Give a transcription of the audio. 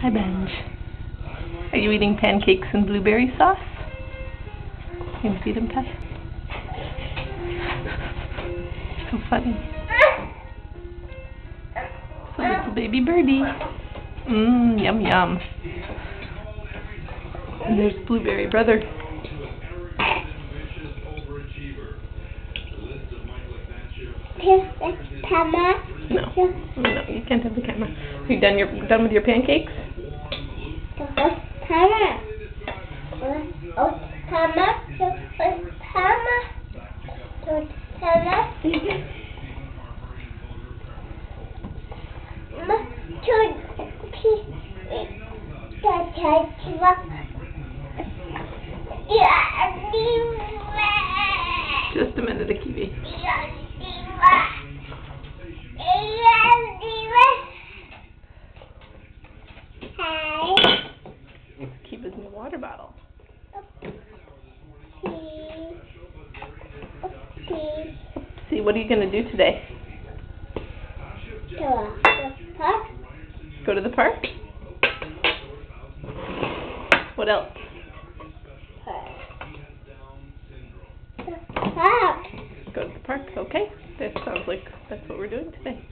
Hi, Benj. Are you eating pancakes and blueberry sauce? You gonna feed him, Ty? So funny. It's a little baby birdie. Yum yum. And there's Blueberry brother. Camera? No, you can't have the camera. Are you done with your pancakes? Camera. Camera. Just a minute, Akivi. Akiva's in the water bottle. See, what are you going to do today? Go to the park? What else? Go to the park, okay. That sounds like that's what we're doing today.